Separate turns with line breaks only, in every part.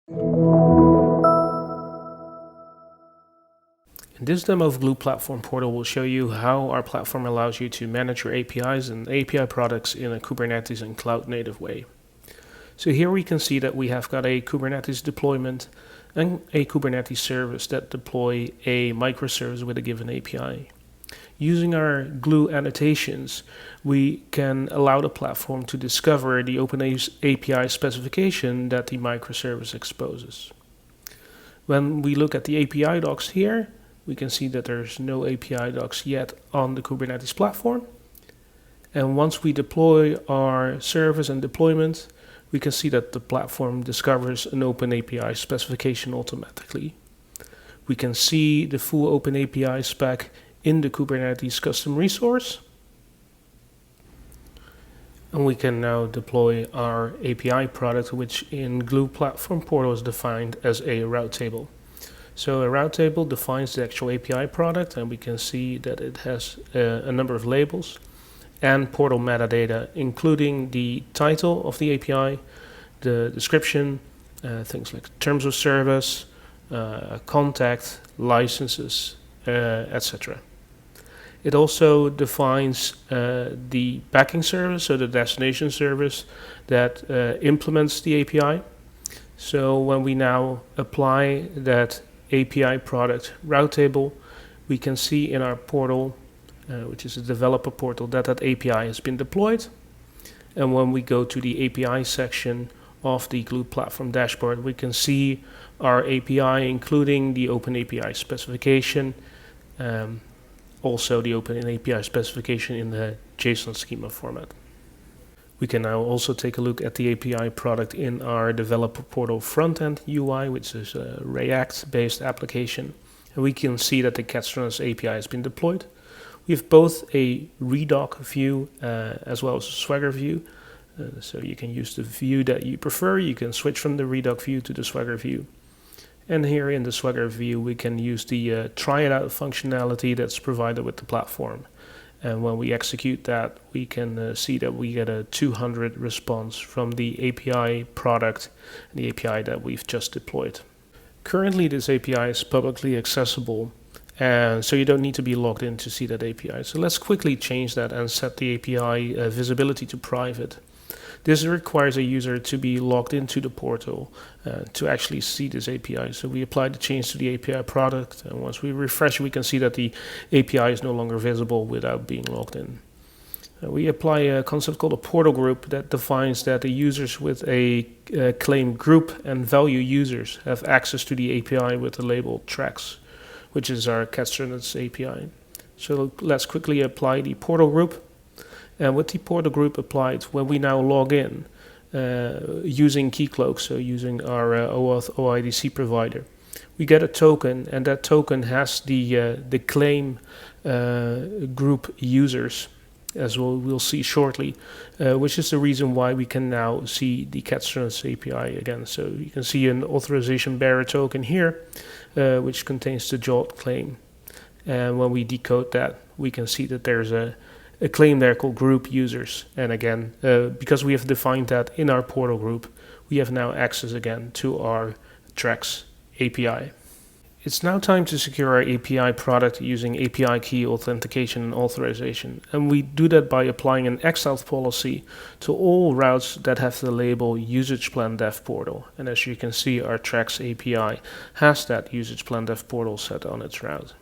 In this demo of Gloo Platform Portal, we'll show you how our platform allows you to manage your APIs and API products in a Kubernetes and cloud-native way. So here we can see that we have got a Kubernetes deployment and a Kubernetes service that deploy a microservice with a given API. Using our Gloo annotations, we can allow the platform to discover the OpenAPI specification that the microservice exposes. When we look at the API docs here, we can see that there's no API docs yet on the Kubernetes platform. And once we deploy our service and deployment, we can see that the platform discovers an OpenAPI specification automatically. We can see the full OpenAPI spec in the Kubernetes custom resource. And we can now deploy our API product, which in Gloo Platform Portal is defined as a route table. So a route table defines the actual API product, and we can see that it has a number of labels and portal metadata, including the title of the API, the description, things like terms of service, contact, licenses, etc. It also defines the backing service, so the destination service that implements the API. So when we now apply that API product route table, we can see in our portal, which is a developer portal, that API has been deployed. And when we go to the API section of the Gloo platform dashboard, we can see our API, including the OpenAPI specification, also the OpenAPI specification in the JSON schema format. We can now also take a look at the API product in our developer portal front-end UI, which is a React-based application. And we can see that the Catstronus API has been deployed. We have both a Redoc view as well as a Swagger view. So you can use the view that you prefer. You can switch from the Redoc view to the Swagger view. And here in the Swagger view, we can use the try it out functionality that's provided with the platform. And when we execute that, we can see that we get a 200 response from the API product, the API that we've just deployed. Currently, this API is publicly accessible, and so you don't need to be logged in to see that API. So let's quickly change that and set the API visibility to private. This requires a user to be logged into the portal to actually see this API. So we apply the change to the API product, and once we refresh, we can see that the API is no longer visible without being logged in. We apply a concept called a portal group that defines that the users with a claim group and value users have access to the API with the label tracks, which is our Catstronus API. So let's quickly apply the portal group. And with the portal group applied, when we now log in using Keycloak, so using our OAuth OIDC provider, we get a token, and that token has the claim group users, as we'll see shortly, which is the reason why we can now see the Catstronus API again. So you can see an authorization bearer token here, which contains the JOT claim. And when we decode that, we can see that there's a claim there called group users. And again, because we have defined that in our portal group, we have now access again to our tracks API. It's now time to secure our API product using API key authentication and authorization. And we do that by applying an XOuth policy to all routes that have the label usage plan dev portal. And as you can see, our tracks API has that usage plan dev portal set on its route.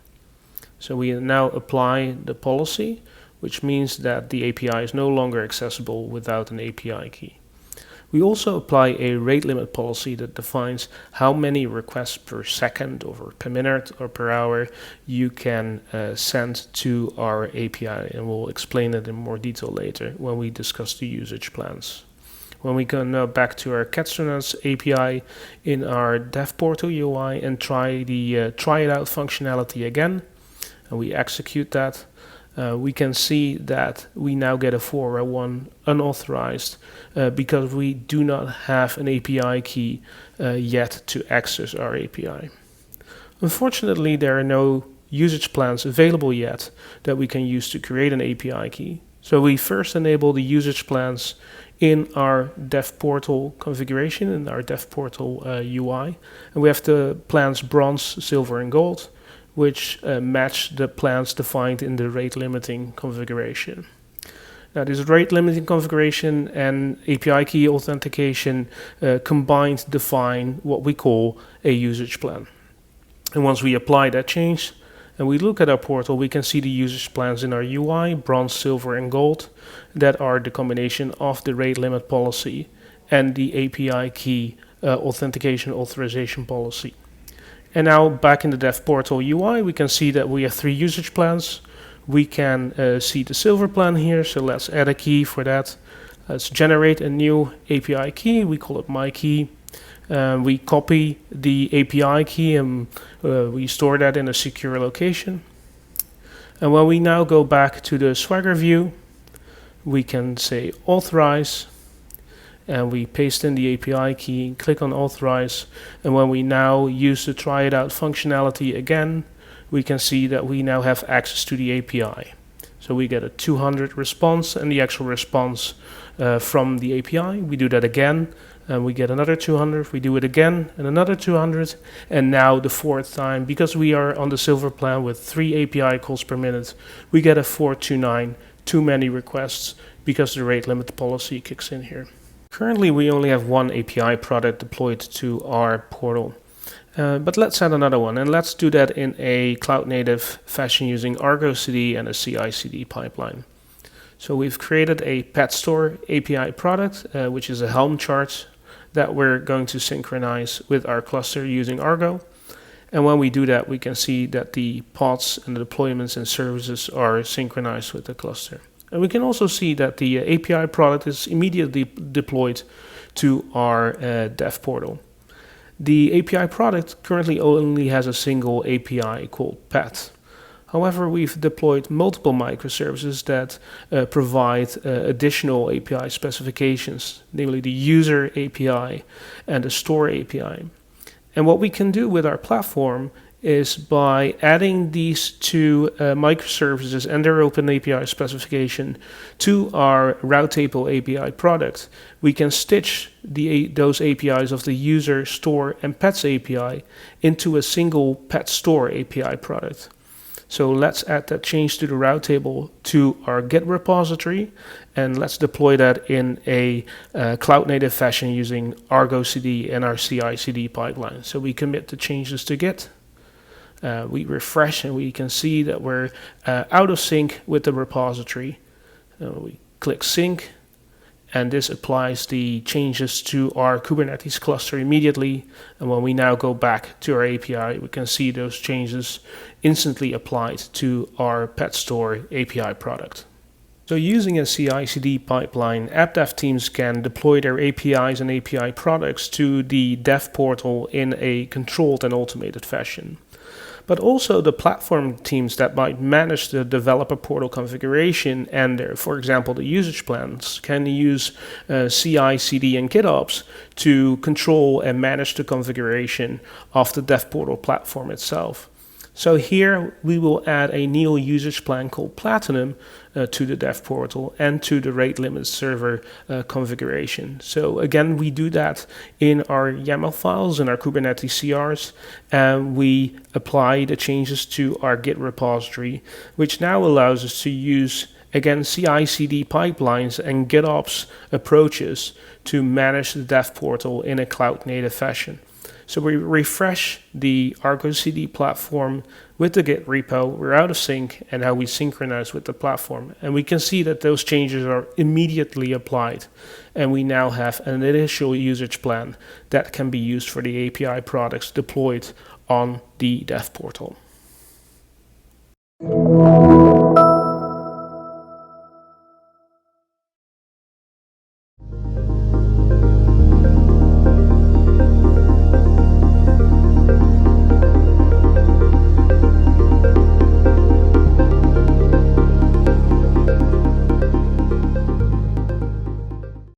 So we now apply the policy, which means that the API is no longer accessible without an API key. We also apply a rate limit policy that defines how many requests per second or per minute or per hour you can send to our API, and we'll explain it in more detail later when we discuss the usage plans. When we go now back to our Catstronus API in our dev portal UI and try it out functionality again, and we execute that, we can see that we now get a 401 unauthorized because we do not have an API key yet to access our API. Unfortunately, there are no usage plans available yet that we can use to create an API key. So we first enable the usage plans in our dev portal configuration, in our dev portal UI. And we have the plans bronze, silver, and gold, which match the plans defined in the rate limiting configuration. Now, this rate limiting configuration and API key authentication combined define what we call a usage plan. And once we apply that change and we look at our portal, we can see the usage plans in our UI, bronze, silver, and gold, that are the combination of the rate limit policy and the API key authentication authorization policy. And now back in the dev portal UI, we can see that we have 3 usage plans. We can see the silver plan here, so let's add a key for that. Let's generate a new API key, we call it my key. We copy the API key and we store that in a secure location. And when we now go back to the Swagger view, we can say authorize, and we paste in the API key, click on authorize, and when we now use the try it out functionality again, we can see that we now have access to the API. So we get a 200 response and the actual response from the API. We do that again and we get another 200. We do it again and another 200. And now the 4th time, because we are on the silver plan with 3 API calls per minute, we get a 429, too many requests, because the rate limit policy kicks in here. Currently, we only have 1 API product deployed to our portal. But let's add another one, and let's do that in a cloud-native fashion using Argo CD and a CI/CD pipeline. So we've created a pet store API product, which is a Helm chart that we're going to synchronize with our cluster using Argo. And when we do that, we can see that the pods and the deployments and services are synchronized with the cluster. And we can also see that the API product is immediately deployed to our dev portal. The API product currently only has a single API called pet. However, we've deployed multiple microservices that provide additional API specifications, namely the user API and the store API. And what we can do with our platform is by adding these 2 microservices and their OpenAPI specification to our route table API product, we can stitch those APIs of the user, store, and pets API into a single pet store API product. So let's add that change to the route table to our Git repository, and let's deploy that in a cloud-native fashion using Argo CD and our CI/CD pipeline. So we commit the changes to Git. We refresh and we can see that we're out of sync with the repository. We click sync, and this applies the changes to our Kubernetes cluster immediately. And when we now go back to our API, we can see those changes instantly applied to our pet store API product. So using a CI/CD pipeline, app dev teams can deploy their APIs and API products to the dev portal in a controlled and automated fashion. But also the platform teams that might manage the developer portal configuration and their, for example, the usage plans can use CI, CD, and GitOps to control and manage the configuration of the dev portal platform itself. So here we will add a new usage plan called Platinum to the dev portal and to the rate limit server configuration. So again, we do that in our YAML files and our Kubernetes CRs, and we apply the changes to our Git repository, which now allows us to use again CI/CD pipelines and GitOps approaches to manage the dev portal in a cloud-native fashion. So we refresh the Argo CD platform with the Git repo, we're out of sync, and now we synchronize with the platform. And we can see that those changes are immediately applied. And we now have an initial usage plan that can be used for the API products deployed on the dev portal.